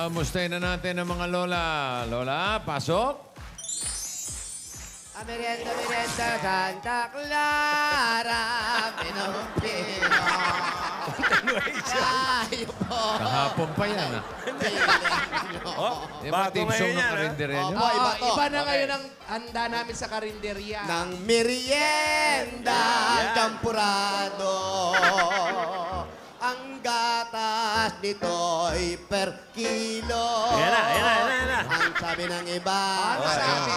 Mustahin na natin ang mga lola. Lola, pasok. Merienda, merienda, Santa Clara, Pinompino. Tayo po. Kahapon pa yan, ah. Yung mga bago team song ngayon ng yan, karinderya nyo. Opo, iba to. Iba na ngayon ang handa namin sa karinderya. Ng merienda, champurado. Ang gatas nito'y per kilo. Yan na. Ang sabi ng iba, Ano sabi?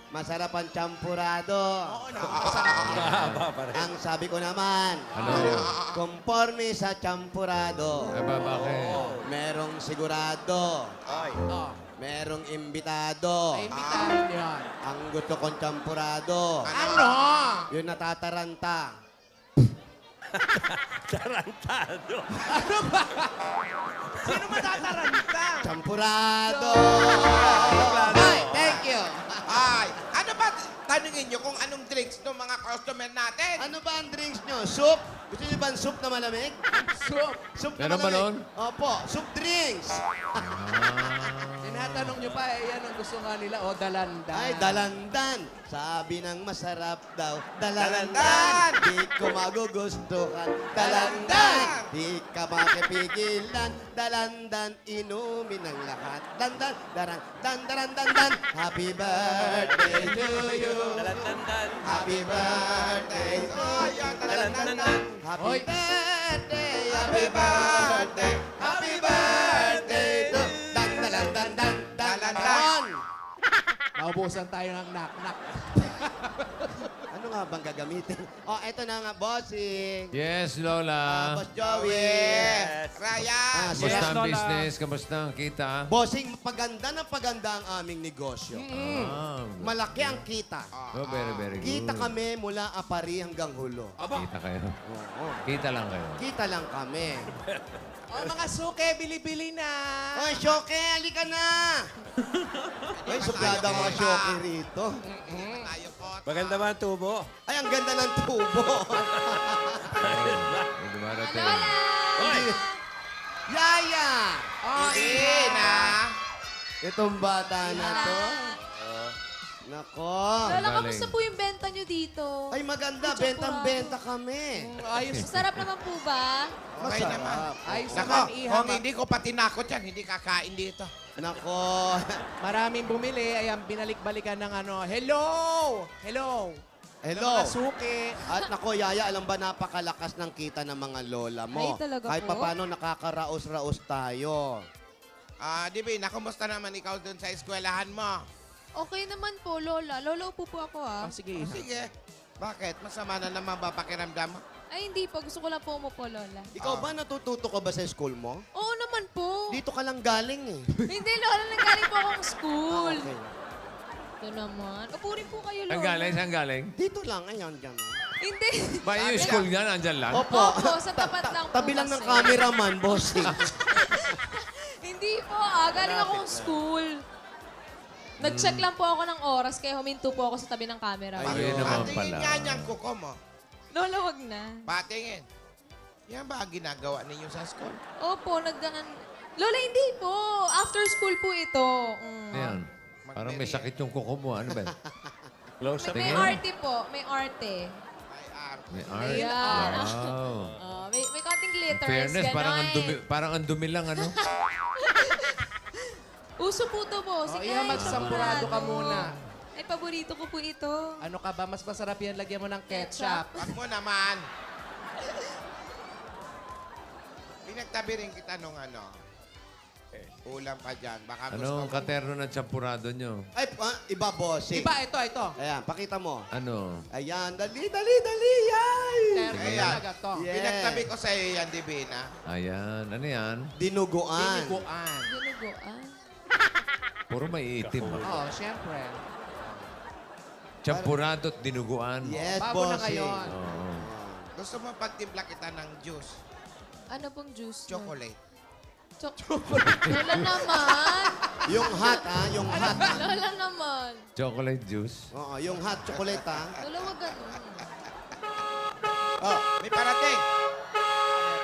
masarap ang champurado. Oo na, masarap yan. Mahaba pa rin. Ang sabi ko naman, Ano? conforme sa champurado. Bakit? Merong sigurado. Ay. Oh, Merong imbitado. ay, imbitahin yan. Ang gusto kong champurado. Ano? Yung natataranta. Tarantado. Ano ba? Sino matataranta? Champurado! Ay, thank you. Ay, ano ba? Tanungin nyo kung anong drinks ng mga customer natin. Ano ba ang drinks nyo? Soup? Gusto nyo ba ang soup na malamig? Soup. Soup na Meron ba malamig? nun? Opo, soup drinks. Tinatanong nyo pa, yan ang gusto nga nila, o dalandan. Ay, dalandan. Sabi ng masarap daw, dalandan. Dalandan. Di ko magugustuhan, dalandan. Di ka makipigilan, dalandan. Inumin ng lahat. Dandan, darang, dan. Happy birthday to you. Talantandan. Happy birthday to you. Talantandan. Happy Hoy. birthday, happy birthday, happy birthday to dan. Naubusan tayo ng knock-knock. Ano nga bang gagamitin? Oh, eto na nga, bossing. Yes, Lola. Boss Joey. Yes. Ryan. Kamusta ang Lola. business? Kamusta ang kita? Bossing, paganda na paganda ang aming negosyo. Malaki ang kita. Oh, very, very good. Kita kami mula apari hanggang hulo. Kita kayo. Oo. Kita lang kayo. Kita lang kami. O mga suke, bili-bili na. Ay, Shoke, halika na! Ay, suplada mga Shoke rito. Tayo po. Maganda ba ang tubo? Ay, ang ganda ng tubo. May dumarating. Hoy! Yaya! Hindi na. Itong bata na to. Nako. Lola, Galing. kamusta po yung benta nyo dito? Ay, maganda. Champurado. Bentang-benta kami. Ayos. Masarap naman po ba? Okay naman. Masarap. Ayos Nako, naman, Iha. kung hindi ko pa tinakot yan, hindi kakain dito. Nako. Maraming bumili. Ayan, binalik-balikan ng ano. Hello! Hello! Hello. Mga suke. At nako, Yaya, alam ba napakalakas ng kita ng mga lola mo? Ay, talaga Kahit po? paano nakakaraos-raos tayo. Divina, kumusta naman ikaw dun sa eskwelahan mo? Okay naman po, Lola. Lola, upo po ako Oh, ah. sige, Iha. Sige. Bakit? Masama na naman ba pakiramdam mo? Ay, hindi po. Gusto ko lang po umupo, Lola. Ikaw ba natututo ka ba sa school mo? Oo naman po. Dito ka lang galing eh. Hindi, Lola. Nanggaling po akong school. Okay. Ito naman. Upo rin po kayo, Lola. Saan galing? Saan galing? Dito lang, ayan, dyan. Hindi. Ba, yung school nga, nandyan lang? Opo. Opo, sa tapat lang po Tabi lang ng kasi. cameraman, bossing. Hindi po galing akong school. Nag-check lang po ako ng oras, kaya huminto po ako sa tabi ng camera. Ayun naman Patingin pala. nga niyang kuko mo. Lola, wag na. Patingin. Yan ba ang ginagawa ninyo sa school? Opo, Lola, hindi po. After school po ito. Ayan. Parang may sakit yung kuko mo. Ano ba? Close up. May Tingin. arte po. May arte. May art. May art. Ayan. Wow. May konting In glitters. fairness, ganon. parang ang dumi lang, ano? Uso po to, boss. Oh, Sige, Iha, magsampurado ka muna. Ay, paborito ko po ito. Ano ka ba? Mas masarap yan. Lagyan mo ng ketchup. Wag mo naman. Pinagtabi rin kita nung ano. Ulam pa dyan. Baka gusto Anong mo. katerno ng champurado nyo? Ay, iba, bossing. Iba, ito. Ayan, pakita mo. Ano? Ayan, dali, yay! Terno Ayan. talaga to. Yeah. Pinagtabi ko sa iyo yan, Divina. Ayan. Ano yan? Dinuguan. Dinuguan. Dinuguan. Puro may itim. Oo, syempre. Champurado at dinuguan. Yes, Bago na bossing. ngayon. Oo. Gusto mo pagtimpla kita ng juice? Ano pong juice? nun? Chocolate. Lola naman. Yung hot, ha? Yung hot. Lola naman. Chocolate juice. Oo, yung hot chocolate, ha? Lola, wag ganun. Oh, may parating.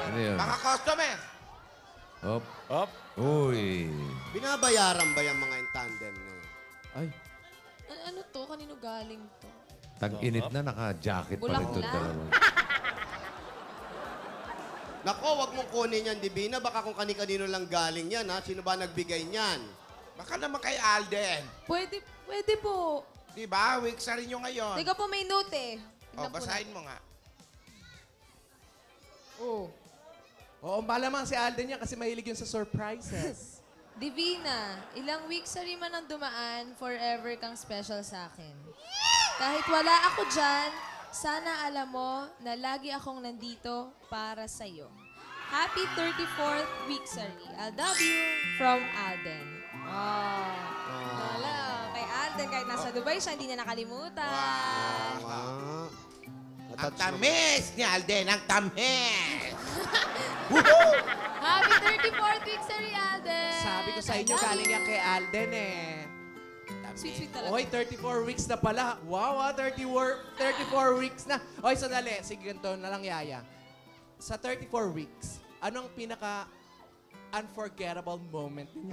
Ano yun? Mga customer. Op. Op. Uy. Binabayaran ba yung mga in tandem na yun? Ay. Ano to? Kanino galing to? Tag-init na, naka-jacket pa rin Bulaklak. doon dalawa. Nako, wag mong kunin yan, Divina. Baka kung kani-kanino lang galing yan, ha? Sino ba nagbigay niyan? Baka naman kay Alden. Pwede po. Di ba? Week sa rin nyo ngayon. Teka po, may note eh. O, Tignan po basahin mo nga. Oo. Oo, malamang si Alden yan kasi mahilig yun sa surprises. Divina, ilang weeks sa man ang dumaan, forever kang special sa akin. Kahit wala ako dyan, sana alam mo na lagi akong nandito para sa'yo. Happy 34th week, Sari. I love you from Alden. Oh. Wala. Kay Alden, kahit nasa Dubai siya, hindi niya nakalimutan. Ah. Ang tamis ni Alden, ang tamis! Happy 34th week, Sari Alden. Sabi ko sa inyo, galing yan kay Alden eh. Sweet talaga. Oy, 34 weeks na pala. Wow, 34 weeks na. Oy, sandali. Sige, ganito na lang, Yaya. Sa 34 weeks, anong pinaka-unforgettable moment ninyo?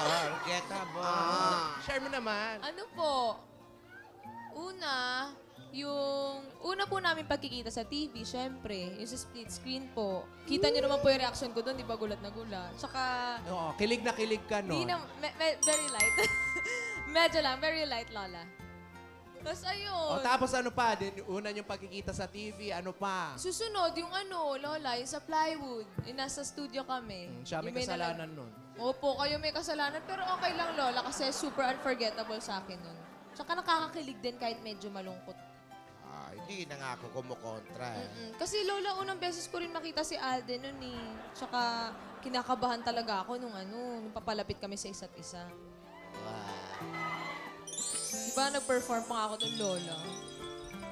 Unforgettable. Share mo naman. Ano po? Una po namin pagkikita sa TV, syempre. Yung sa split screen po. Kita niyo naman po yung reaction ko doon, di ba gulat na gulat. Tsaka, Oo, kilig na kilig ka, no? di na, very light. Medyo lang, very light, Lola. Tapos ayun. O, tapos ano pa? Una yung pagkikita sa TV, ano pa? Susunod, yung Lola, yung sa plywood. Yung nasa studio kami. Siya may Yung kasalanan nun. Opo, kayo may kasalanan. Pero okay lang, Lola, kasi super unforgettable sa akin nun. Tsaka nakakakilig din kahit medyo malungkot. Hindi na nga ako kumukontra eh. Kasi Lola, unang beses ko rin makita si Alden nun eh. Tsaka kinakabahan talaga ako nung papalapit kami sa isa't isa. Diba nag-perform pa nga ako dun, Lola?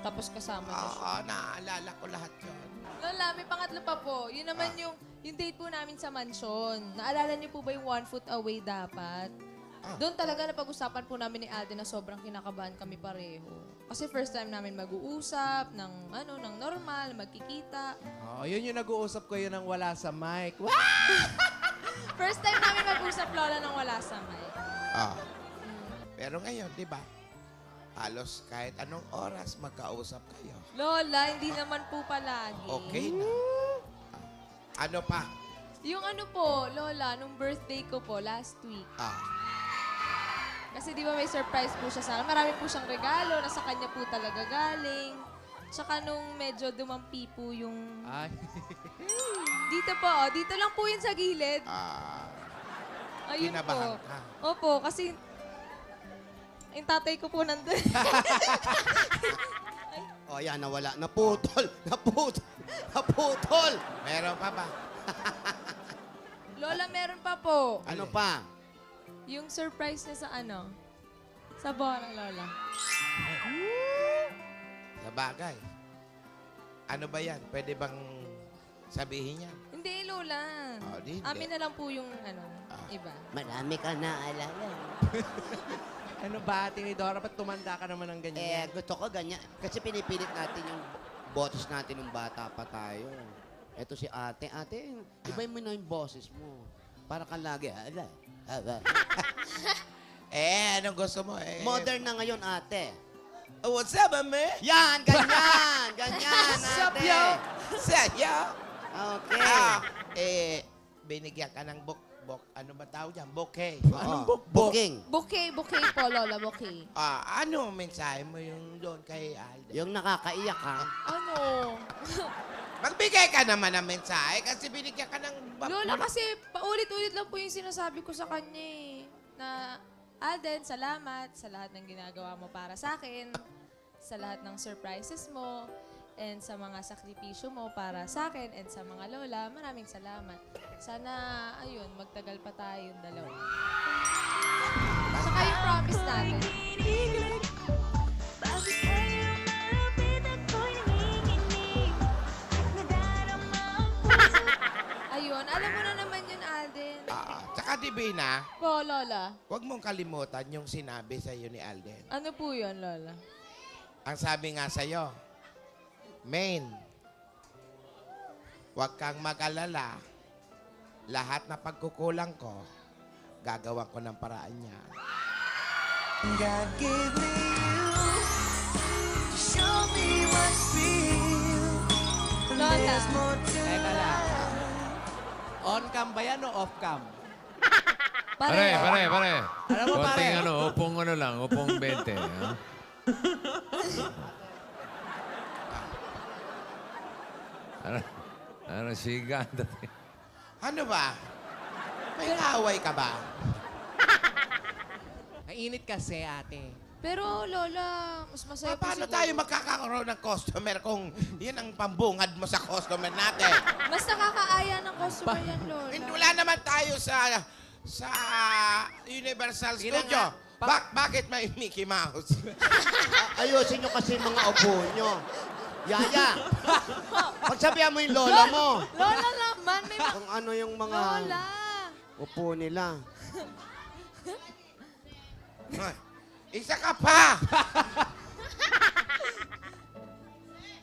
Tapos kasama niya siya. Oo, naaalala ko lahat yun. Lola, may pangatlo pa po. Yun naman yung date po namin sa mansyon. Naalala niyo po ba yung 1 foot away dapat? Doon talaga napag-usapan po namin ni Alden na sobrang kinakabahan kami pareho. Kasi first time namin mag-uusap ng normal, magkikita. Oh, yun yung nag-uusap ko yun ng wala sa mic. First time namin mag-usap, Lola, nang wala sa mic. Pero ngayon, di ba? Halos kahit anong oras magkausap kayo. Lola, hindi naman po palagi. Okay na. Ano pa? Yung po, Lola, nung birthday ko po, last week. Kasi di ba may surprise po siya sa akin. Marami po siyang regalo na sa kanya po talaga galing. Tsaka nung medyo dumampi po yung... Ay. Dito po, dito lang po yun sa gilid. Ayun Kinabahan po. ka. Opo, kasi yung tatay ko po nandun. O, yan, nawala. Naputol. Naputol. Meron pa ba? Lola, meron pa po. Ano pa? Yung surprise niya sa sa bola, Lola. Sa bagay. Ano ba yan? Pwede bang sabihin yan? Hindi, Lola. Hindi. Amin na lang po yung iba. Marami ka na alala. Ano ba, Tinidora? Ba't tumanda ka naman ng ganyan? Gusto ko ganyan. Kasi pinipilit natin yung boses natin nung bata pa tayo. Eto si ate. Ate, ibay mo na yung boses mo. Para kang lagi, Anong gusto mo eh? Modern na ngayon, ate. Oh, what's up, ame? Yan, ganyan. Ganyan, What's up, ate. yo? Saya. Okay. Binigyan ka ng ano ba tawag yan? Bouquet. Booking. Bouquet po, Lola, bouquet. Ano mensahe mo yung doon kay Alden? Yung nakakaiyak, ha? Ano? Magbigay ka naman ng mensahe kasi binigyan ka ng... Lola, kasi paulit-ulit lang po yung sinasabi ko sa kanya eh. Na, Alden, salamat sa lahat ng ginagawa mo para sa akin. Sa lahat ng surprises mo. And sa mga sakripisyo mo para sa akin and sa mga lola, maraming salamat. Sana, ayun, magtagal pa tayong dalawa. Saka yung promise natin. Ayun, alam mo na naman yun, Alden. Tsaka Divina, Po, Lola. huwag mong kalimutan yung sinabi sa iyo ni Alden. Ano po yun, Lola? Ang sabi nga sa iyo, Main, huwag kang mag-alala lahat na pagkukulang ko, gagawa ko ng paraan niya. God gave me you to show me what's real. Lola, Teka lang. On-cam ba yan o off-cam? Pare. Alam mo, pare. Konting upong lang, upong 20. Ha? Ano, siga. Ano ba? May away ka ba? Mainit kasi, ate. pero Lola, mas masaya po Paano siguro. tayo magkakaroon ng customer kung yan ang pambungad mo sa customer natin? Mas nakakaaya ng customer yan, Lola. Wala naman tayo sa Universal Sige na Studio. nga. Bakit may Mickey Mouse? Ayusin nyo kasi mga upo nyo. Yaya, pagsabihan mo yung lola mo. Lola naman, may Kung ano yung mga Lola. upo nila. Ay, isa ka pa!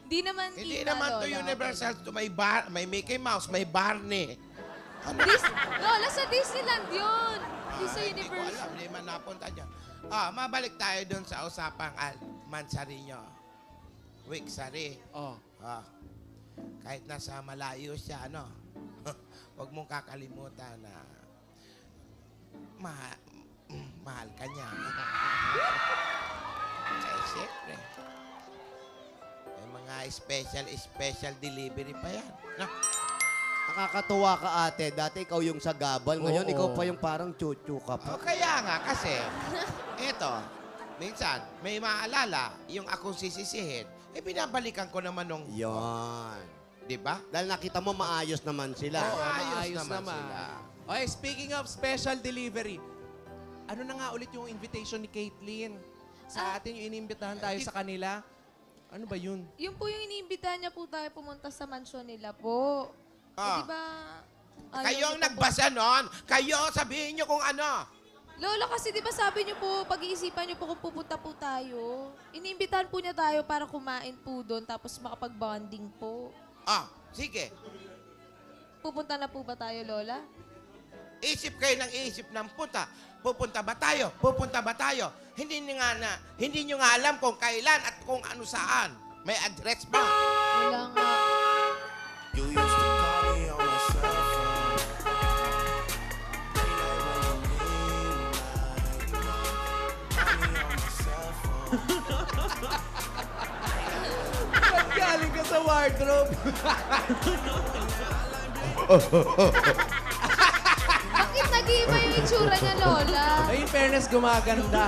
Di naman Hindi kita, naman to Lola. Universal to may Mickey Mouse, may Barney. Lola, sa Disneyland yun. Di sa Hindi ko Universal. alam, hindi man napunta dyan. Mabalik tayo dun sa usapang Mansari nyo. Wiksari. Oh. Kahit nasa malayo siya, huwag mong kakalimutan na mahal ka niya. Kaya siyempre, may mga special delivery pa yan. No? Nakakatuwa ka ate. Dati ikaw yung sagabal. Ngayon Oo. ikaw pa yung parang chuchu ka pa. Kaya nga, kasi, eto, minsan, may maalala, yung akong sisisihin, binabalikan ko naman nung, Yon. di ba? Dahil nakita mo maayos naman sila. Oo. Ayos Ayos naman naman. sila. Okay, speaking of special delivery, ano na nga ulit yung invitation ni Caitlyn? Sa atin yung inimbitahan tayo sa kanila. Ano ba yun? Yun po yung iniimbitahan niya po tayo pumunta sa mansyon nila po. Ah. Di ba? ayaw Kayo ang niyo pa po- nagbasa nun. Kayo, sabihin nyo kung ano. Lola, kasi di ba sabi niyo po, pag-iisipan niyo po kung pupunta po tayo. Iniimbitahan po niya tayo para kumain po doon tapos makapag-bonding po. Sige. Pupunta na po ba tayo, Lola? Isip kayo ng isip ng punta. Pupunta ba tayo? Pupunta ba tayo? Hindi nyo nga alam kung kailan at kung ano saan. May address ba? Wala nga. You used to call me on my cell phone. Ba't galing ka sa wardrobe? Bakit nag-iiba yung itsura niya, Lola? Ay, in fairness, gumaganda.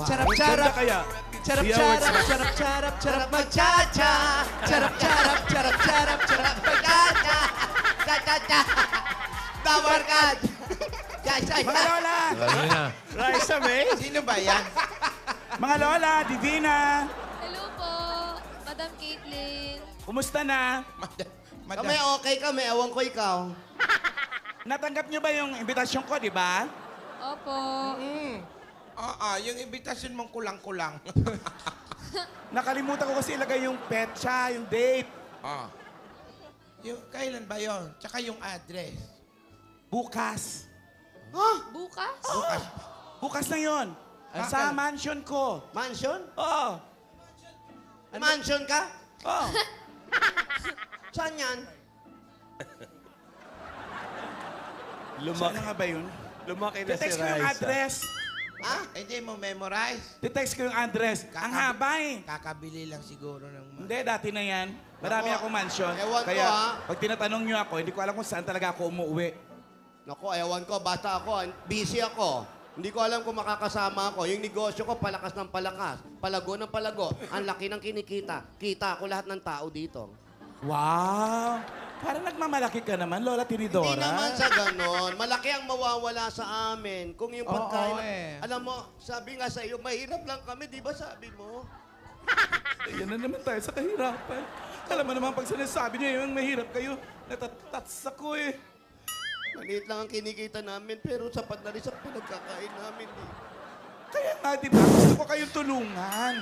Charap-charap. Charap-charap, charap-charap, charap mag-cha-cha. Charap-charap, charap-charap, charap mag-cha-cha. Cha-cha-cha! Dawarkad! Cha-cha-cha! Mga Lola! Ano na? Raisa May? Sino ba yan? Mga Lola, Divina! Hello po, Madam Caitlyn. Kumusta na? Kami okay kami, ewan ko ikaw. Natanggap niyo ba yung imbitasyon ko, di ba? Opo. Yung invitation mong kulang-kulang. Nakalimutan ko kasi ilagay yung petsa, yung date. Yung, kailan ba yon? Tsaka yung address. Bukas. Bukas? Bukas na yon. Sa mansion ko. Mansion? Oo. Mansion ka? Oo. Saan yan? Saan na nga ba yun? Lumaki na si Text ko yung Raisa. address. Hindi mo memorize. Text ko yung address. Ang haba eh. Kakabili lang siguro ng... Hindi, dati na yan. Marami Ako, akong mansion. ewan ko, Kaya ha? pag tinatanong niyo ako, hindi ko alam kung saan talaga ako umuwi. Naku, ewan ko, basta ako, busy ako. Hindi ko alam kung makakasama ako. Yung negosyo ko, palakas ng palakas. Palago ng palago. Ang laki ng kinikita. Kita ako lahat ng tao dito. Wow! Parang nagmamalaki ka naman, Lola Tinidora. Hindi naman sa ganon. Malaki ang mawawala sa amin. Kung yung pagkain... Oo, eh. Alam mo, sabi nga sa iyo, mahirap lang kami, di ba sabi mo? Yan na naman tayo sa kahirapan. Alam mo naman, pag sinasabi niyo yung mahirap kayo, natatats ako eh. Maliit lang ang kinikita namin, pero sapat na rin sa pinagkakain namin. Eh. Kaya nga, di ba? Gusto ko kayong tulungan.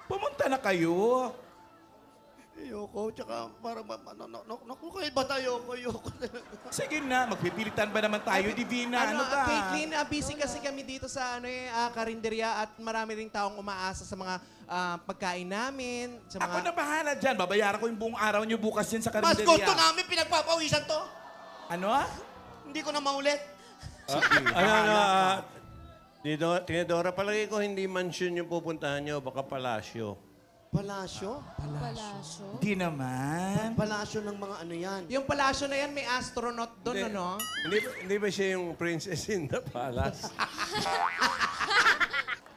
Pumunta na kayo. Ayoko, tsaka para kayo ba tayo? Ayoko talaga. Sige na, magpipilitan ba naman tayo, Divina? Ano ba? Caitlin, busy kasi kami dito sa karinderya at marami ring taong umaasa sa mga pagkain namin. Sa mga... Ako na bahala dyan. Babayaran ko yung buong araw niyo bukas yan sa Mas karinderya. gusto namin pinagpapawisan to. Ano? Hindi ko na maulit. Tinidora, palagi ko hindi mansion yung pupuntahan nyo, baka palasyo. Palasyo? Palasyo. Hindi naman. Palasyo ng mga ano yan. Yung palasyo na yan, may astronaut doon, ano? Hindi ba siya yung princess in the palace?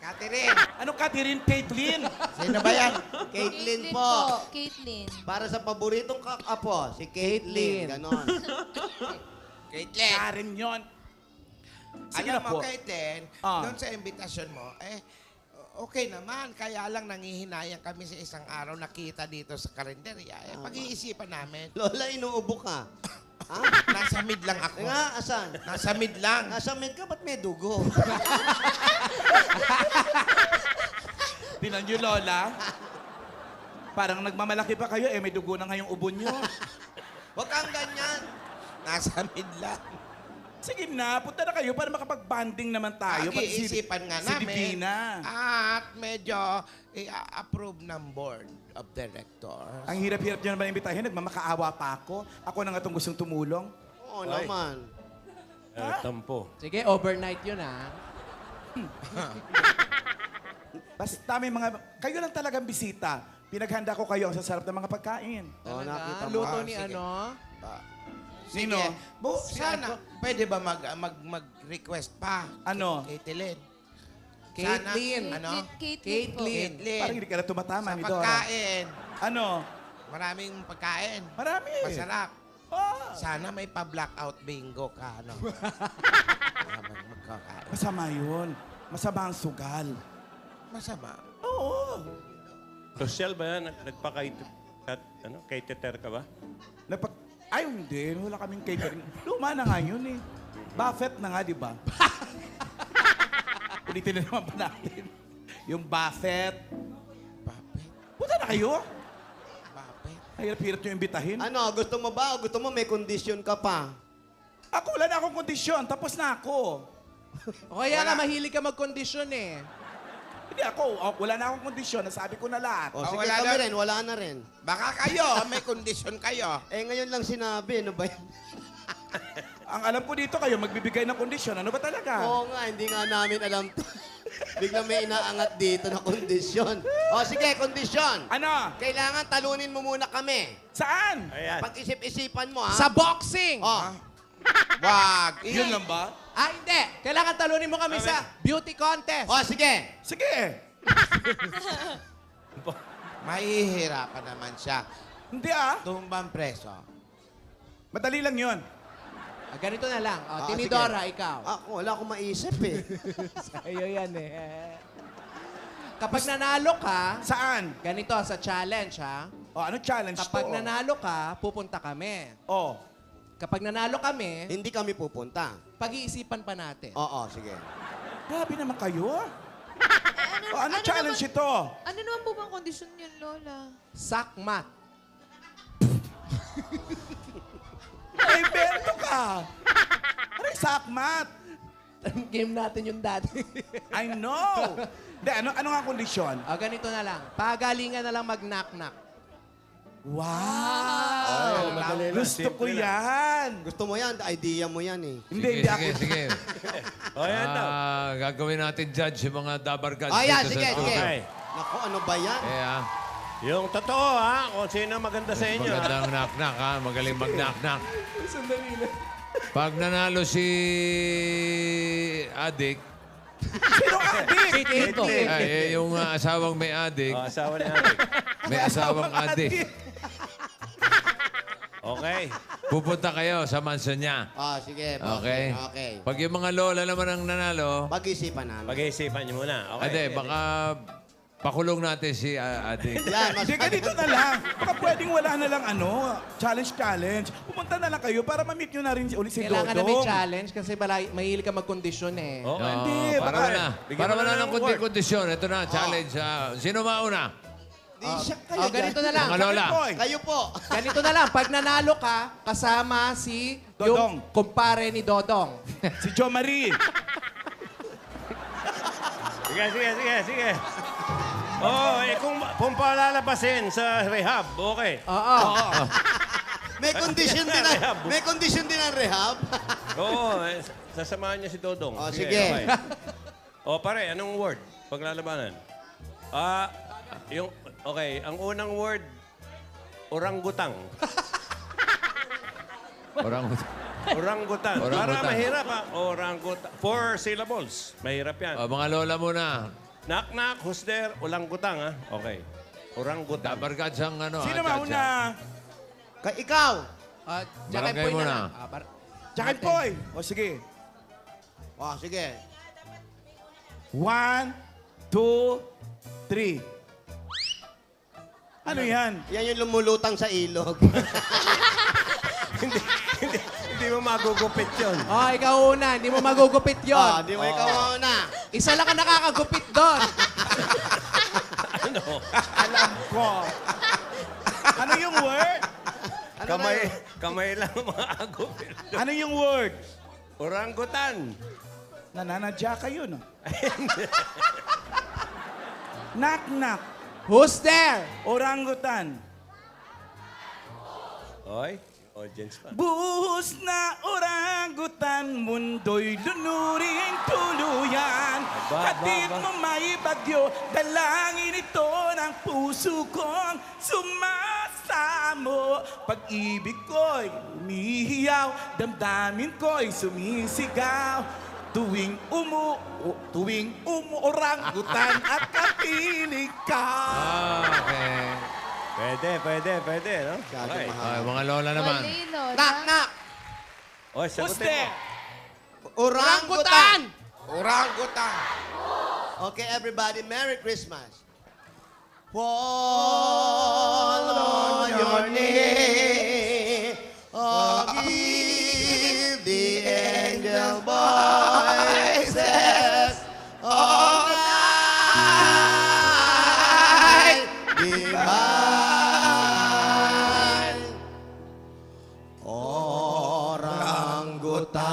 Catherine, Anong Catherine? Caitlin? sino ba yan? Caitlin po. Caitlin. Para sa paboritong kakapo, si Caitlin. Ganon. Caitlin. Karen yun. Sige Alam na mo, po. Caitlin, Ah. doon sa imbitasyon mo, okay naman. Kaya lang nangihinayang kami sa isang araw nakita dito sa karinderya. Pag-iisipan namin. Lola, inuubo ka. Ha? Nasa mid lang ako. Nga, asan? Nasa mid lang. Nasa mid ka, ba't may dugo? Tinan niyo, Lola. Parang nagmamalaki pa kayo, may dugo na ngayong ubo niyo. Huwag kang ganyan. Nasa mid lang. Sige na, punta na kayo para makapag-banding naman tayo. Pati Pag-iisipan nga si namin. Divina. At medyo approve ng board of directors. Ang hirap-hirap niyo naman imbitahin, nagmamakaawa pa ako. Ako na nga itong gustong tumulong. Oo naman. Tampo. Sige, overnight yun, Basta may mga... Kayo lang talagang bisita. Pinaghanda ko kayo sa sarap ng mga pagkain. Oo, nakita mo. Luto Ah, ni sige. ano? Sino? Sana, pwede ba mag-request pa? Ano? Caitlin. Caitlin. Sana, ano? Caitlin po. Caitlin. Caitlin. Parang hindi ka na tumatama Sa ni Dora. pagkain. Ano? Maraming pagkain. Marami. Masarap. Ah, Sana may pa-blackout bingo ka, ano? Magkakain. masama yun. Masama ang sugal. Masama. Oo. Social ba yan? Cateter ka ba? Ay, hindi. Wala kaming catering. Luma na nga yun eh. Buffet na nga, di ba? Ulitin na naman pa natin. Yung buffet. Bakit? Punta na kayo. Bakit? Hirap-hirap nyo imbitahin. Ano, gusto mo ba o gusto mo may kondisyon ka pa? Ako, wala na akong kondisyon. Tapos na ako. O kaya nga, mahilig ka mag-kondisyon eh. Hindi ako. Wala na akong kondisyon. Nasabi ko na lahat. O sige wala kami na. rin, wala na rin. Baka kayo, may kondisyon kayo. Eh ngayon lang sinabi, ano ba yan? Ang alam ko dito kayo, magbibigay ng kondisyon. Ano ba talaga? Oo nga, hindi nga namin alam to. Biglang may inaangat dito na kondisyon. O sige, kondisyon. Ano? Kailangan talunin mo muna kami. Saan? Ayan. Pag-isip-isipan mo, ha? Sa boxing! Oh, Wag. Yun lang ba? Hindi. Kailangan talunin mo kami sa beauty contest. oh, sige. Sige. Mahihirapan naman siya. Hindi ah. Tumbang preso. Madali lang yun. Ganito na lang. Ah, Tinidora, sige. ikaw. Ako, wala akong maisip eh. Sa'yo yan eh. Kapag nanalo ka, Saan? ganito sa challenge ha. O, ano challenge Kapag to? nanalo ka, pupunta kami. O, Kapag nanalo kami, Hindi kami pupunta. pag-iisipan pa natin. Oo, sige. grabe naman kayo. O, ano ano challenge naman- ito? Ano naman po bang kondisyon yun, Lola? Sakmat. Ay, bento ka. Ano yung sakmat? Game natin yung dati. I know. Hindi, ano nga kondisyon? Ganito na lang. Pagalingan na lang mag-knock-knock. Wow! madali lang. Gusto ko Simple lang. yan. Gusto mo yan, idea mo yan eh. Hindi ako. Sige. O, yan daw. Gagawin natin judge yung mga dabarkads Oh, yan, dito sige, sa sige. studio. Okay. Naku, ano ba yan? Eh, Yung totoo, ha? Kung sino maganda sa inyo, ha? magandang knock-knock, ha? Magaling mag-knock-knock. Sandali lang. Pag nanalo si Adik, Sino adik? yung asawang may adik, O, asawa ni Ate. may asawang adik, Okay. pupunta kayo sa mansion niya. Ah, sige. Okay? Okay. Pag yung mga lola naman ang nanalo, Pag-isipan namin. Pag-iisipan niyo muna. Okay. ade, baka pakulong natin si Ate. Yan, mas... Hindi, ganito na lang. Baka pwedeng wala na lang challenge. Pumunta na lang kayo para ma-meet nyo na rin ulit si Kailangan na Dodong. may challenge kasi mahilig ka mag-kondisyon eh. Oo. Hindi, para baka- wala. Bigyan Para mo wala na ng ng award. kondisyon. Ito na, challenge. Sino mauna? Di siya kayo. Oh, ganito na lang. Mga lola. Boy, Kayo po. Ganito na lang. Pag nanalo ka, kasama si Dodong. yung kumpare ni Dodong. si Jo Marie. Sige. Oh, kung palalabasin sa rehab, okay. Oo. May condition din ang, may condition din ang rehab. Oo, sasamahan niya si Dodong. Oh, sige. Okay. O pare, anong word? Paglalabanan. Ang unang word, orangutang. Orang. Orangutan. Para Orangutan. mahirap ha. Orangutan. 4 syllables. Mahirap yan. Mga lola muna. Knock, knock, who's there? Orangutang ha. Okay. Orangutan. Dabarkad siyang ano. Sino Chacha. mauna? Ikaw. Jack and Barangay Poy na muna. lang. Jack and Poy. O sige. Oh, sige. 1, 2, 3. Ano yan? Yan yung lumulutang sa ilog. Hindi mo magugupit yun. Oh, ikaw una. Hindi mo magugupit yon. Di mo ikaw na. Isa lang ang nakakagupit doon. Ano? Alam ko. Ano yung word? Kamay lang maagupit. Ano yung word? Orangutan. Nananadya kayo, no? Knock, knock. Who's there? Orangutan. Oy, audience pa. Buhos na orangutan, mundo'y lunuring tuluyan. Katid mo may bagyo, dalangin ito ng puso kong sumasamo. Pag-ibig ko'y umihiyaw, damdamin ko'y sumisigaw. Tuwing orangutan at kapiling ka. Okay. Pwede, no? Okay. Okay, mga lola naman. Wali, Lola. Knock, knock. Oy, sagutin Uste! mo. Orangutan. Orangutan. Okay, everybody, Merry Christmas. Fall on your knee. Oh, give the angel voices. All night divine.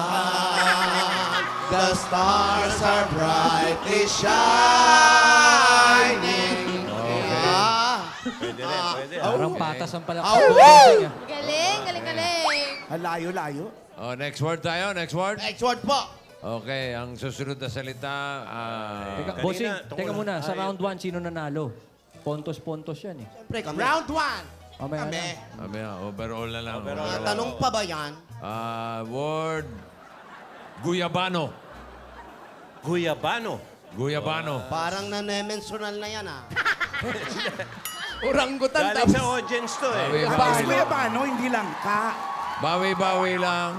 Orangutan, the stars are brightly shining. Pwede. Parang patas ang palakpak. Oh, Galing. Layo-layo. Oh, next word tayo. Next word. next word po. Okay, ang susunod na salita. Teka, Kanina, bossing, tungkol- teka muna. Sa Ay. round 1, sino nanalo? Pontos-pontos yan eh. Siyempre kami. Round 1. Mamaya Kami. na. Mamaya, overall na lang. Overall. Tanong pa ba yan? Word. Guyabano. Guyabano. Guyabano. Parang nanemensional na yan, ah. Orangutan. Galing Tapos sa audience to eh. Tapos Bawi-bawi kuya lang. Bano, hindi lang ka. Bawi-bawi lang.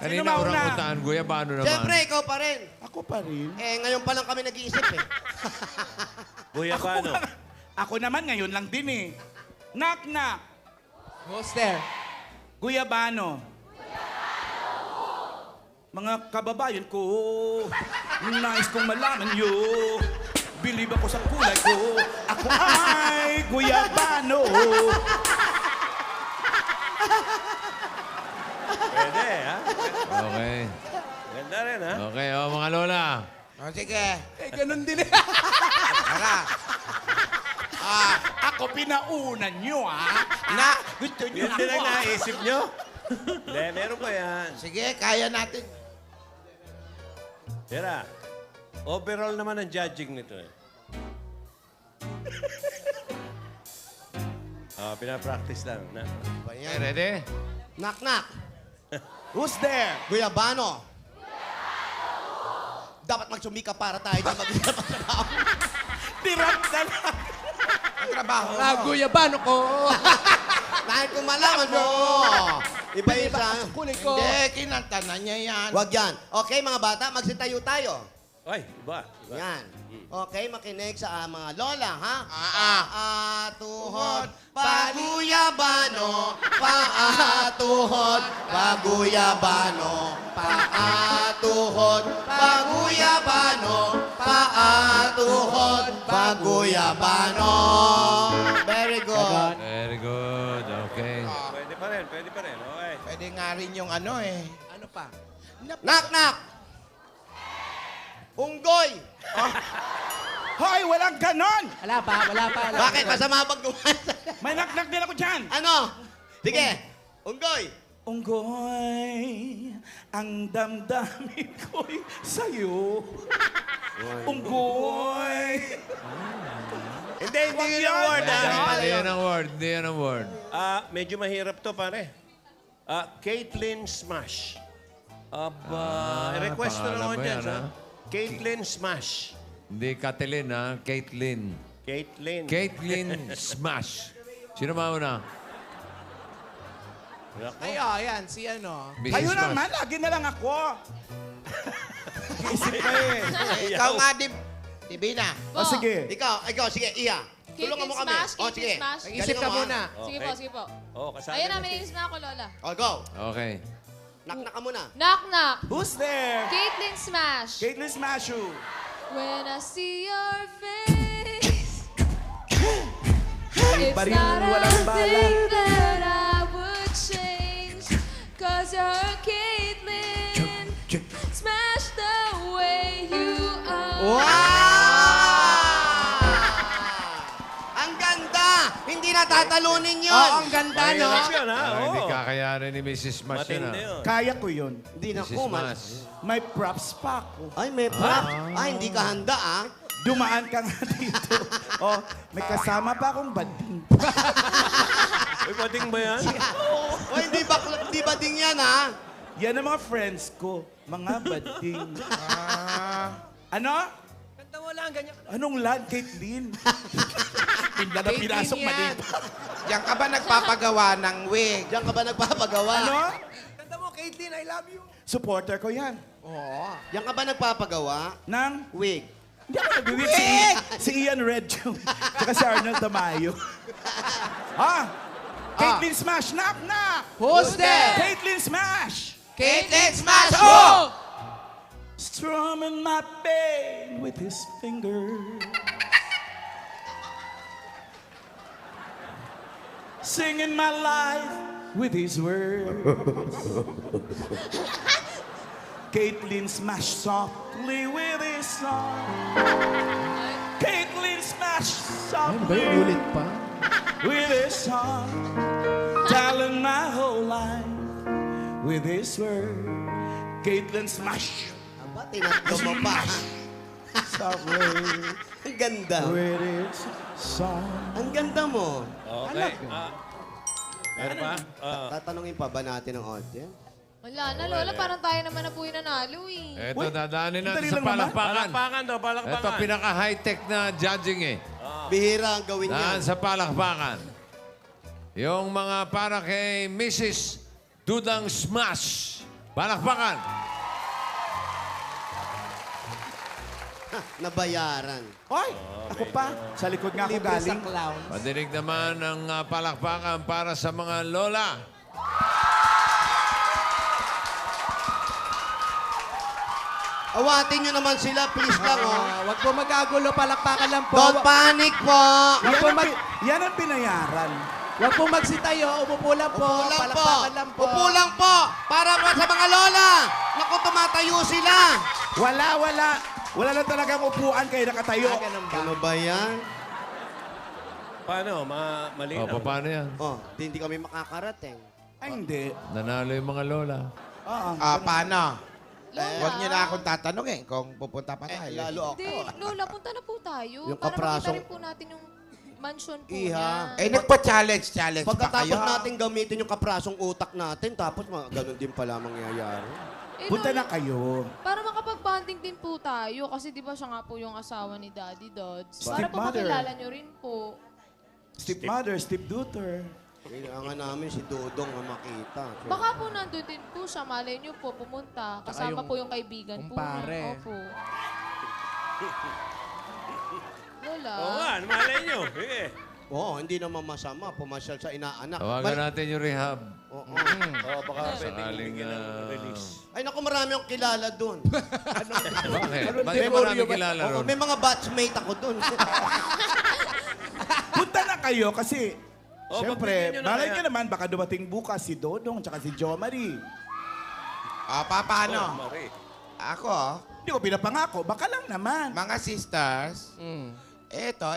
Kanina mauna? orangutan, guyabano naman. Siyempre, ikaw pa rin. Ako pa rin. Ngayon pa lang kami nag-iisip, eh. Guyabano. Ako naman ngayon lang din eh. Knock, knock. who's there? Guyabano. Mga kababayan ko, nais kong malaman nyo. Believe ako sa kulay ko. Ako ay Guyabano. Pwede, ha? Okay. Ganda rin, ha? Okay, mga lola. O, sige. Ganun din eh. Tara. Ako pinauna nyo, ah. Na. Gusto nyo Yun din ang ako, ah. naisip nyo? Hindi, meron pa yan. Sige, kaya natin. Tira, overall naman ang judging nito eh. Pinapractice lang. Na. Ba Okay, yan? ready? Knock, knock. Who's there? Guyabano. Dapat magsumika para tayo di mag-isip ang trabaho. Direct na lang. Ang trabaho mo. Guyabano ko. Kahit kung malaman mo. Iba-iba. Kulay ko. Hindi, kinanta na niya yan. Wag yan. Okay, mga bata, magsitayo tayo. Ay, iba. Yan. Okay, makinig sa mga lola, ha? Paatuhod, paguyabano, paatuhod, paguyabano, paatuhod, paguyabano, paatuhod, paguyabano. Very good. Very good. Okay. Pwede pa rin, pwede pa rin. Okay. Pwede nga rin yung ano eh. Ano pa? Knock, knock. Unggoy. Hoy, walang ganon! Wala pa, wala pa. Bakit? Masama pag gumasa. May knock-knock din ako dyan. Ano? Sige. Unggoy. Unggoy, ang damdamin ko'y sa'yo. Unggoy. Hindi yun ang word, ha? Hindi yan ang word. Hindi yan ang word. Medyo mahirap to, pare. Caitlyn Smash. Aba, request na pangalan naman mo dyan, yan, ha? ha? Caitlyn Smash. Hindi Catelyn, ha? Caitlyn. Caitlyn. Caitlyn Smash. Sino mauna? Ay, oh, yan, si ano. Mrs. Kayo Smash. naman, lagi na lang ako. Isip pa eh. Ikaw nga, Divina. O sige. Ikaw, sige, Iya. Tulungan mo kami. Smash, O, sige. Smash. Isip ka Galingan mo, muna. Sige po, sige po. Oh, kasama Ayun na na, mininis na ako, Lola. O, go. Okay. Knock-knock ka muna. Knock, knock. Who's there? Caitlyn Smash. Caitlyn Smashu. When I see your face, it's baril, not walang a bala. thing that I would change. Cause you're Caitlyn. Smash the way you are. Ang ganda! Hindi na tatalunin yun. Oo, ang ganda, no? Mahirap yun, ha? Hindi Oo. kakayanin ni Mrs. Smash yun, Matindi ha? yun. Kaya ko yun. Hindi na Mrs. ko, man. Smash. May props pa ako. Ay, may prop. Ay, hindi ka handa, ah. Dumaan ka nga dito. Oh, may kasama pa akong bading. Uy, bading ba yan? O, hindi ba ding yan, ha? Yan ang mga friends ko. Mga bading. Ano? Kanta mo lang, ganyan. Anong land, Caitlyn? Bigla na Caitlyn pinasok yan. mali. Diyan ka ba nagpapagawa ng wig? Diyan ka ba nagpapagawa? Ano? Kanta mo, Caitlyn, I love you. Supporter ko yan. Diyan ka ba nagpapagawa? Nang, Wig. hindi ako nag-wig si Ian Redjum. Tsaka si Arnold Tamayo. Caitlyn Smash, knock, knock! Who's there? Caitlyn Smash! Caitlyn Smash! Oh! Strumming my pain with his fingers. Singing my life with his words. Caitlyn Smash softly with his song. Caitlyn Smash softly with his song. Telling my whole life with his word. Caitlyn Smash Aba, tinatlo mo pa. softly Ang ganda. with his song. Ang ganda mo. Okay. Meron pa? Tatanungin pa ba natin ang audience? Wala na, Lola. Parang tayo naman na po yung nanalo eh. Eto, dadaanin natin dali sa lang naman. palakpakan. Palakpakan daw, palakpakan. Ito, pinaka-high-tech na judging, eh. Bihira ang gawin niya. Daan sa palakpakan. Yung mga para kay Mrs. Dudang Smash. Palakpakan. Nabayaran. Hoy! Ako pa. Sa likod nga ako Libre sa galing. clown. Padinig naman ang palakpakan para sa mga lola. Awatin nyo naman sila, please lang, oh. Huwag po magagulo, palakpakan lang po. Don't panic po. Huwag po, Yan ang binayaran. wag po magsitayo, umupo lang po, Upo lang po. palakpakan lang po. Upo lang po. Para pa sa mga lola. Naku, tumatayo sila. Wala. Wala na talagang upuan kayo nakatayo. Ganun ba? Ano ba yan? Paano? Malinaw. O, paano yan? Oh, hindi kami makakarating. Ay, hindi. Nanalo yung mga lola. Oo. Paano? Lola. Huwag niyo na akong tatanungin kung pupunta pa tayo. Lalo ako. Hindi, Lola, punta na po tayo. Yung para makita kaprasong- rin po natin yung mansion po Iha. niya. Nagpa-challenge pa Pagkatapos kayo. natin gamitin yung kaprasong utak natin, tapos ganun din pala mangyayari. Punta Lola, na kayo. para makapag-bonding din po tayo. Kasi di ba siya nga po yung asawa ni Daddy Dodds. Para po Stepmother. makilala nyo rin po. Stepmother, stepdaughter. Kailangan namin si Dodong na makita. Baka po nandun din po siya. Malay nyo po, pumunta. Kasama yung po yung kaibigan po kumpare. niya. Opo. Lola. Oo nga, malay nyo. Sige. Oo, hindi naman masama. Pumasyal sa inaanak. Tawagan natin yung rehab. Oo. Oo, baka pwede Sakaling bigyan ng release. Ay, naku, marami akong kilala doon. Bakit? Bakit May marami mga- kilala Oo, ron? may mga batchmate ako doon. Punta na kayo kasi, Oh, siyempre, pagbigyan nyo na malay kaya. nyo naman, baka dumating bukas si Dodong tsaka si Jo Marie. Paano? Marie. Ako, Hindi ko pinapangako, baka lang naman. mga sisters, Mm. eto,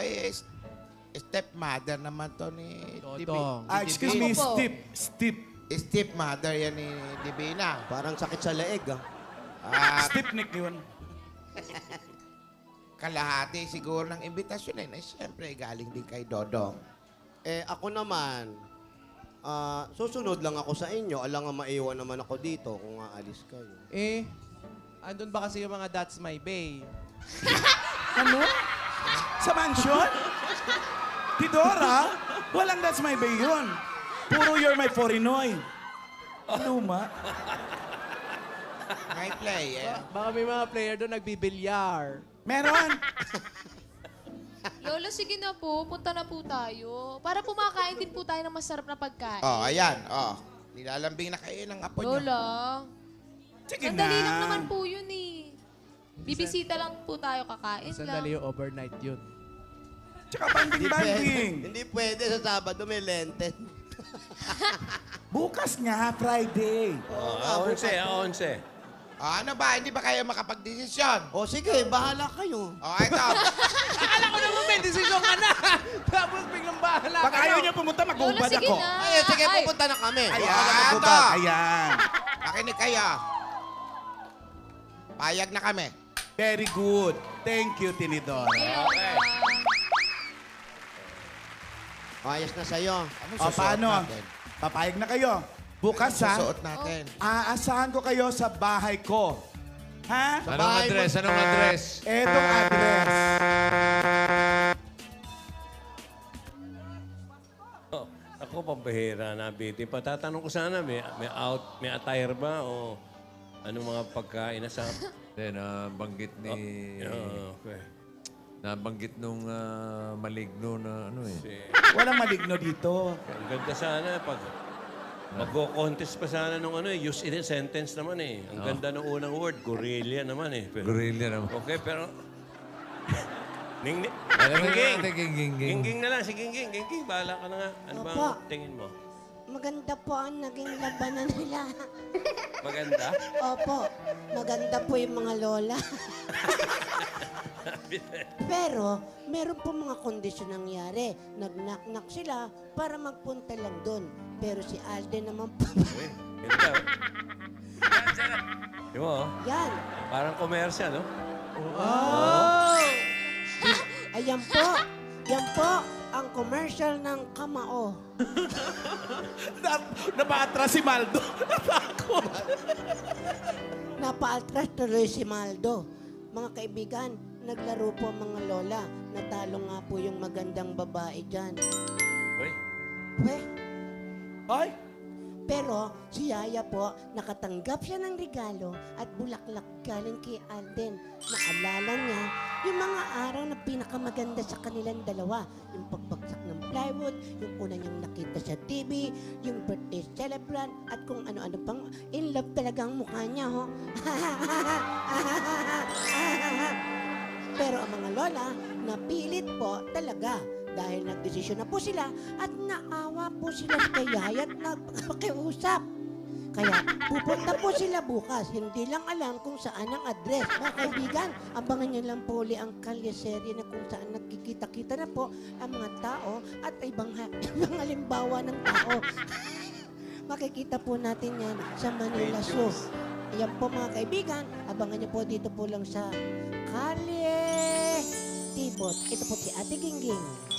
stepmother naman to ni Dodong. Excuse me, Opo. Steve. Stepmother yan ni Divina. Parang sakit sa leeg, ah. Steve Nick yun. Kalahati siguro ng imbitasyon eh. Siyempre, galing din kay Dodong. Ako naman, susunod lang ako sa inyo. Alangan maiwan naman ako dito kung aalis kayo. Andun ba kasi yung mga That's My Bay? Ano? Sa mansion? Tidora? Walang That's My Bay yun. Puro You're My Forinoy. Luma. May play eh. Baka may mga player doon nagbibilyar. Meron. Lola, sige na po. Punta na po tayo. Para pumakain din po tayo ng masarap na pagkain. Oh, ayan. Oh. Nilalambing na kayo ng apo nyo. Lola. Sige Sandali na. lang naman po yun eh. Bibisita lang po tayo, kakain Sandali lang. yung overnight yun. Tsaka banding-banding. Hindi pwede sa Sabado may lenten. Bukas nga, Friday. Onse. Ano ba? Hindi ba kayo makapagdesisyon? O sige, bahala kayo. Oh, ito. Akala ko naman may desisyon ka na. Tapos biglang bahala Pag ayaw niyo pumunta, Lola, mag-ubad sige ako. na. Ay, sige, Ay, pupunta na kami. Ayan. Wala na Ito. magbubad. Ayan. Makinig kayo. Payag na kami. Very good. Thank you, Tinidora. Ayos na sa'yo. O, paano? natin? Papayag na kayo. Bukas, ha? Susuot natin. Aasahan ko kayo sa bahay ko. Ha? Anong Bahay address? mo- Anong address? Etong address. Oh, ako, pambihira na, Biti. Patatanong ko sana, may attire ba o anong mga pagkain na sa... Hindi, nabanggit ni... Okay. Nabanggit nung maligno na ano eh. Walang maligno dito. Ang ganda sana pag magko-contest pa sana nung ano eh, use in a sentence naman eh. Ang ganda ng unang word, gorilla naman eh. Pero, Gorilla naman. okay, pero... Gingging. Gingging. Na lang, si Gingging. Gingging, bahala ka na nga. Ano ba Opo. ang tingin mo? Maganda po ang naging labanan nila. Maganda? Opo, maganda po yung mga lola. Pero, meron po mga kondisyon nangyari. Nag-knock-knock sila para magpunta lang doon. Pero si Alden naman po, Uy, ganda. Di mo, oh. yan. Parang komersya, no? Ayan po, yan po ang commercial ng Kamao. Napaatras si Maldo. Natakot. Napaatras tuloy si Maldo. Mga kaibigan, naglaro po ang mga lola. Natalo nga po yung magandang babae dyan. Uy, Pweh, Ay, pero si Yaya po, nakatanggap siya ng regalo at bulaklak galing kay Alden. Naalala niya yung mga araw na pinakamaganda sa kanilang dalawa. Yung pagbagsak ng plywood, yung una niyang nakita sa TV, yung birthday celebrant, at kung ano-ano pang in love talaga ang mukha niya, ho. Pero ang mga lola, napilit po talaga dahil nagdesisyon na po sila at naawa po sila kay Yaya at nagpakiusap. Kaya pupunta po sila bukas. Hindi lang alam kung saan ang address. Mga kaibigan, abangan niyo lang po uli ang kalyeserye na kung saan nagkikita-kita na po ang mga tao at ibang halimbawa ng tao. Makikita po natin yan sa Manila Zoo. Ayan po mga kaibigan, abangan niyo po dito po lang sa Kalye Tibot. Ito po si Ate Gingging.